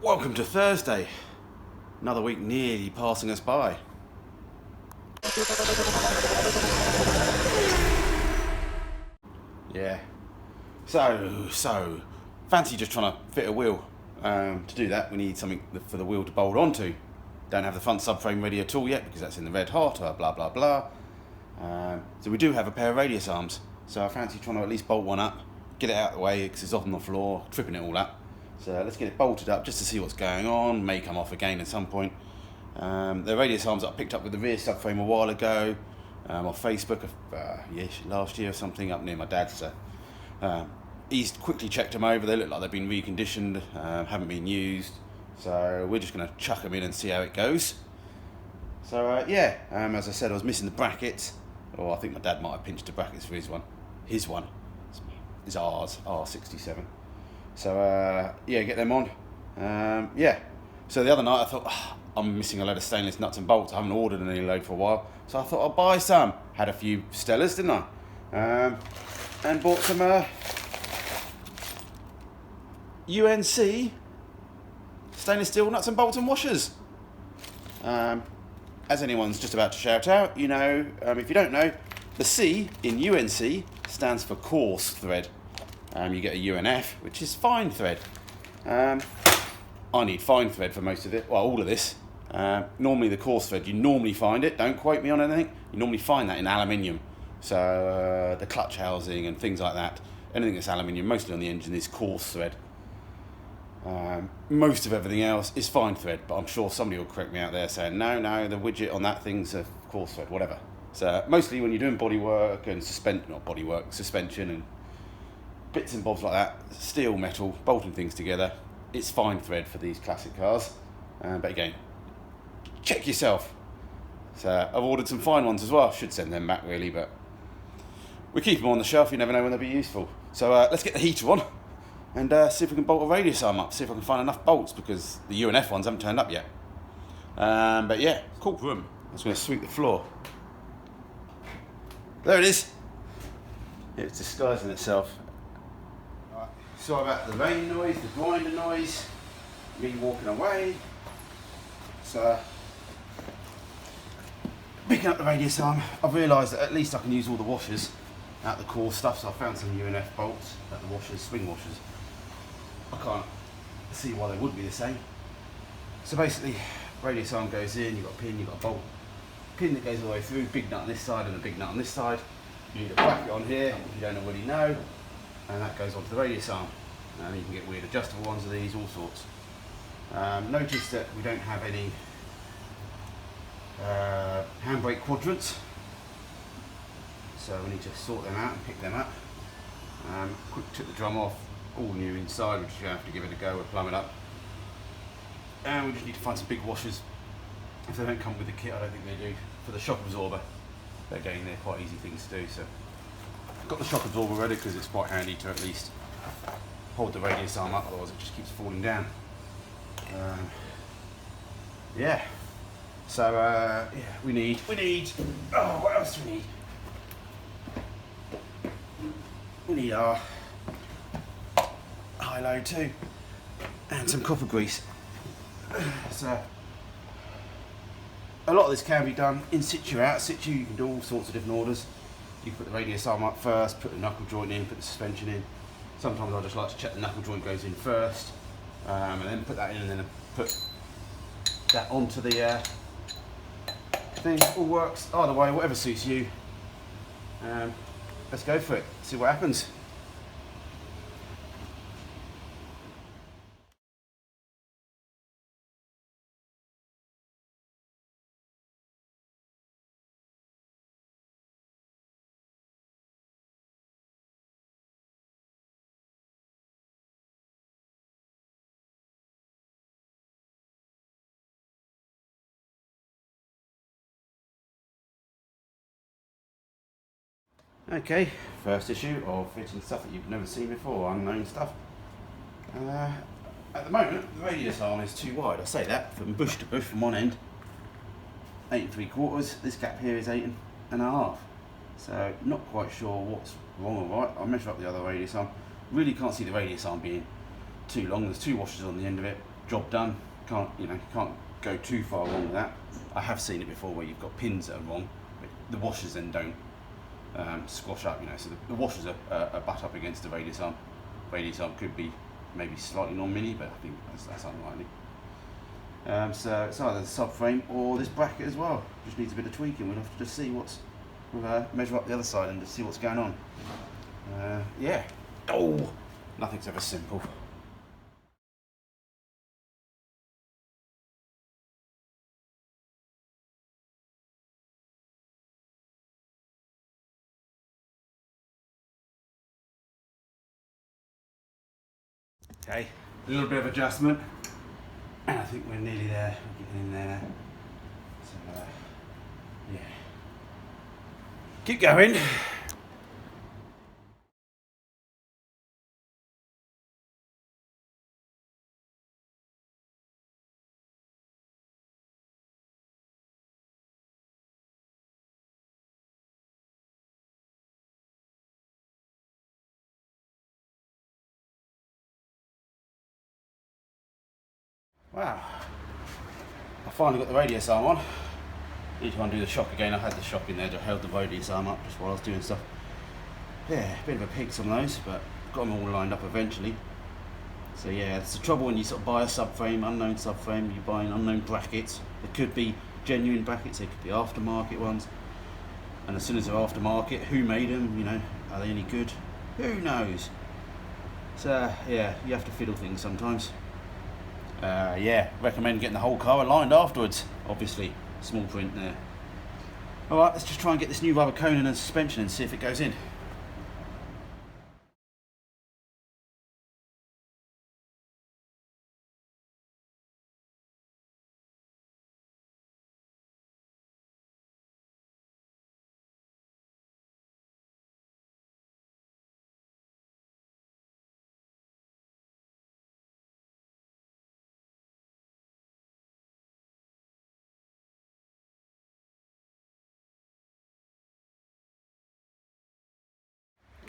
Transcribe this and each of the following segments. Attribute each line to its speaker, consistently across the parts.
Speaker 1: Welcome to Thursday. Another week nearly passing us by. Yeah. So, fancy just trying to fit a wheel. To do that, we need something for the wheel to bolt onto. Don't have the front subframe ready at all yet because that's in the red hot, blah blah blah. So we do have a pair of radius arms. So I fancy trying to at least bolt one up, get it out of the way because it's off on the floor, tripping it all up. So let's get it bolted up just to see what's going on. May come off again at some point. The radius arms that I picked up with the rear subframe a while ago off Facebook, last year or something, up near my dad's. So he's quickly checked them over. They look like they've been reconditioned, haven't been used. So we're just going to chuck them in and see how it goes. So as I said, I was missing the brackets. Or I think my dad might have pinched the brackets for his one. His ours, R67. So get them on. So the other night I thought, I'm missing a load of stainless nuts and bolts. I haven't ordered any load for a while. So I thought I'd buy some. Had a few Stellas, didn't I? And bought some UNC stainless steel nuts and bolts and washers. As anyone's just about to shout out, you know, if you don't know, the C in UNC stands for coarse thread. You get a UNF, which is fine thread. I need fine thread for most of it, well, all of this. Normally the coarse thread, you normally find it, don't quote me on anything, you normally find that in aluminium. So the clutch housing and things like that, anything that's aluminium, mostly on the engine, is coarse thread. Most of everything else is fine thread, but I'm sure somebody will correct me out there saying, no, the widget on that thing's a coarse thread, whatever. So mostly when you're doing bodywork and suspension and bits and bobs like that, steel, metal, bolting things together, it's fine thread for these classic cars. But again, check yourself. So I've ordered some fine ones as well. Should send them back really, but we keep them on the shelf. You never know when they'll be useful. So let's get the heater on and see if we can bolt a radius arm up. See if I can find enough bolts because the UNF ones haven't turned up yet. But yeah, cool room. I'm just going to sweep the floor. There it is. It's disguising itself. Right. Sorry about the rain noise, the grinder noise, me walking away. So, picking up the radius arm, I've realised that at least I can use all the washers out the core stuff. So I found some UNF bolts at the washers, swing washers. I can't see why they would be the same. So basically, radius arm goes in, you've got a pin, you've got a bolt. Pin that goes all the way through, big nut on this side and a big nut on this side. You need a bracket on here, if you don't already know, and that goes onto the radius arm. And you can get weird adjustable ones of these, all sorts. Notice that we don't have any handbrake quadrants, so we need to sort them out and pick them up. Quick took the drum off, all new inside, we're just going to have to give it a go, we'll plumb it up. And we just need to find some big washers. If they don't come with the kit, I don't think they do, for the shock absorber. But again, they're quite easy things to do, so I've got the shock absorber ready because it's quite handy to at least hold the radius arm up, otherwise it just keeps falling down. So we need, what else do we need? We need our high low too, and some copper grease. So a lot of this can be done in situ, out situ. You can do all sorts of different orders. You can put the radius arm up first, put the knuckle joint in, put the suspension in. Sometimes I just like to check the knuckle joint goes in first, and then put that in, and then put that onto the thing. All works either way, whatever suits you. Let's go for it, see what happens. Okay, first issue of fitting stuff that you've never seen before, unknown stuff. At the moment, the radius arm is too wide. I say that from bush to bush from one end, 8 3/4. This gap here is 8 1/2. So not quite sure what's wrong or right. I'll measure up the other radius arm. Really can't see the radius arm being too long. There's 2 washers on the end of it. job done. Can't go too far wrong with that. I have seen it before where you've got pins that are wrong, but the washers then don't squash up, so the washers are butt up against the radius arm. Radius arm could be maybe slightly non-mini, but I think that's unlikely. So it's either the subframe or this bracket as well. Just needs a bit of tweaking. We'll have to just see we'll measure up the other side and just see what's going on. Yeah. Oh, nothing's ever simple. Okay, a little bit of adjustment, and I think we're nearly there. We're getting in there. So, yeah. Keep going. Wow, I finally got the radius arm on. Need to undo the shock again. I had the shock in there that held the radius arm up just while I was doing stuff. Yeah, a bit of a pig some of those, but got them all lined up eventually. So yeah, it's the trouble when you sort of buy a subframe, unknown subframe, you're buying unknown brackets. There could be genuine brackets, there could be aftermarket ones. And as soon as they're aftermarket, who made them, are they any good? Who knows? So yeah, you have to fiddle things sometimes. Yeah, recommend getting the whole car aligned afterwards, obviously. Small print there. Alright, let's just try and get this new rubber coning and suspension and see if it goes in.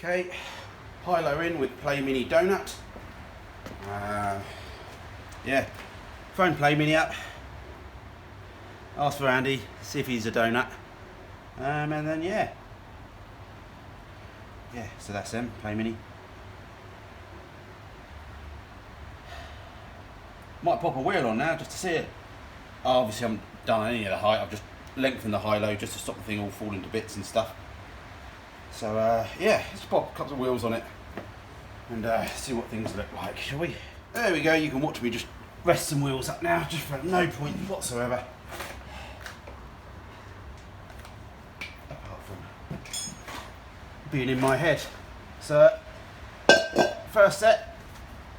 Speaker 1: Okay, high-low in with Play Mini donut. Yeah, phone Play Mini up. Ask for Andy, see if he's a donut. And then yeah, so that's them, Play Mini. Might pop a wheel on now just to see it. Obviously I haven't done any of the height, I've just lengthened the high-low just to stop the thing all falling to bits and stuff. So yeah, let's pop a couple of wheels on it and see what things look like, shall we? There we go, you can watch me just rest some wheels up now, just for no point whatsoever. Apart from being in my head. So, first set,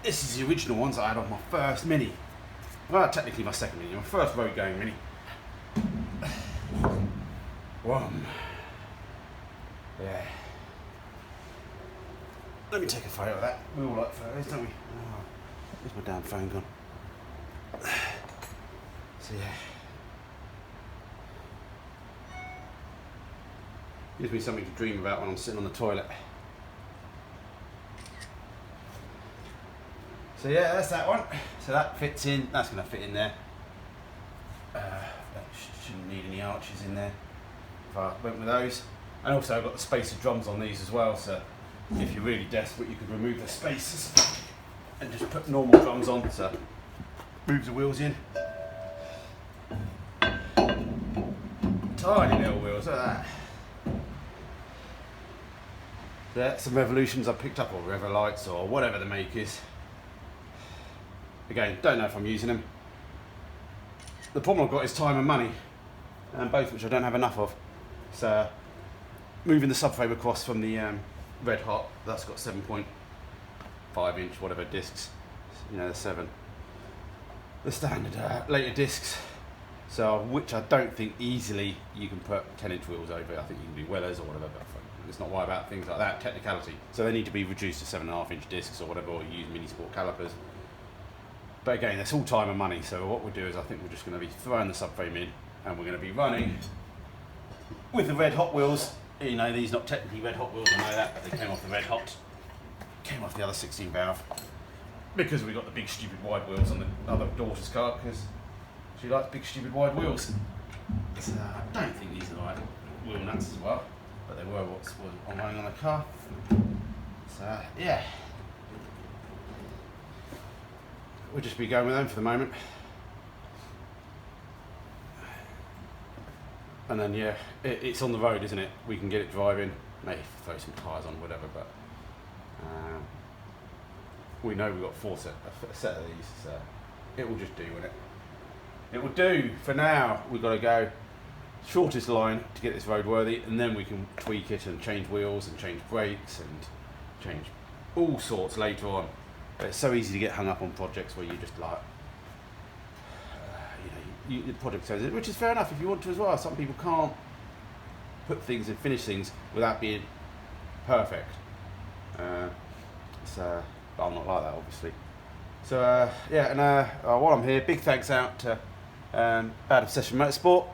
Speaker 1: this is the original ones I had on my first Mini. Well, technically my second Mini, my first road going Mini. One. Yeah. Let me take a photo of that. We all like photos, don't we? Oh, where's my damn phone gone? So yeah. Gives me something to dream about when I'm sitting on the toilet. So yeah, that's that one. So that fits in, that's going to fit in there. That shouldn't need any arches in there if I went with those. And also I've got the spacer drums on these as well, so if you're really desperate you could remove the spacers and just put normal drums on, so move the wheels in. Tiny little wheels, look at that. That's some Revolutions I picked up, or Revolites, or whatever the make is. Again, don't know if I'm using them. The problem I've got is time and money, and both which I don't have enough of. So moving the subframe across from the Red Hot, that's got 7.5 inch whatever discs, the 7. The standard later discs, so which I don't think easily you can put 10-inch wheels over. I think you can do Wellers or whatever, but let's not worry about things like that, technicality. So they need to be reduced to 7.5-inch discs or whatever, or use mini sport calipers. But again, that's all time and money, so what we'll do is I think we're just going to be throwing the subframe in, and we're going to be running with the Red Hot wheels. These not technically Red Hot wheels, I know that, but they came off the Red Hot. Came off the other 16 valve. because we got the big stupid wide wheels on the other daughter's car because she likes big stupid wide wheels. So I don't think these are the right wheel nuts as well, but they were what was running on the car. So yeah, we'll just be going with them for the moment. And then yeah, it's on the road, isn't it? We can get it driving, maybe throw some tyres on, whatever, but we know we've got a set of these, so it will just do, won't it? It will do for now. We've got to go shortest line to get this roadworthy, and then we can tweak it and change wheels and change brakes and change all sorts later on. But it's so easy to get hung up on projects where you just like, the project says it, which is fair enough if you want to as well. Some people can't put things and finish things without being perfect. But I'm not like that, obviously. So yeah, and while I'm here, big thanks out to Bad Obsession Motorsport,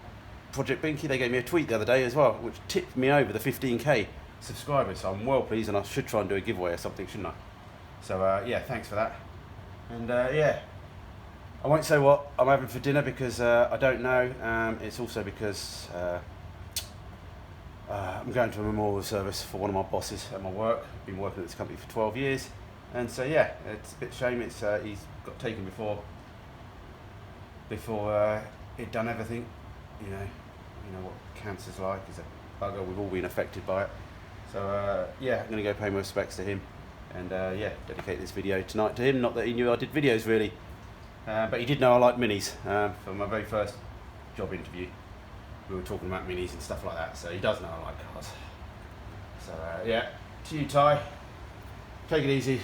Speaker 1: Project Binky. They gave me a tweet the other day as well, which tipped me over the 15k subscribers. So I'm well pleased, and I should try and do a giveaway or something, shouldn't I? So yeah, thanks for that. And yeah, I won't say what I'm having for dinner because I don't know. It's also because I'm going to a memorial service for one of my bosses at my work. I've been working at this company for 12 years. And so yeah, it's a bit shame. It's he's got taken before he'd done everything. You know what cancer's like. It's a bugger. We've all been affected by it. So yeah, I'm going to go pay my respects to him, and yeah, dedicate this video tonight to him. Not that he knew I did videos really, but he did know I like minis. For my very first job interview, we were talking about minis and stuff like that. So he does know I like cars. So yeah, to you, Ty. Take it easy,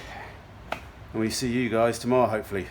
Speaker 1: and we see you guys tomorrow, hopefully.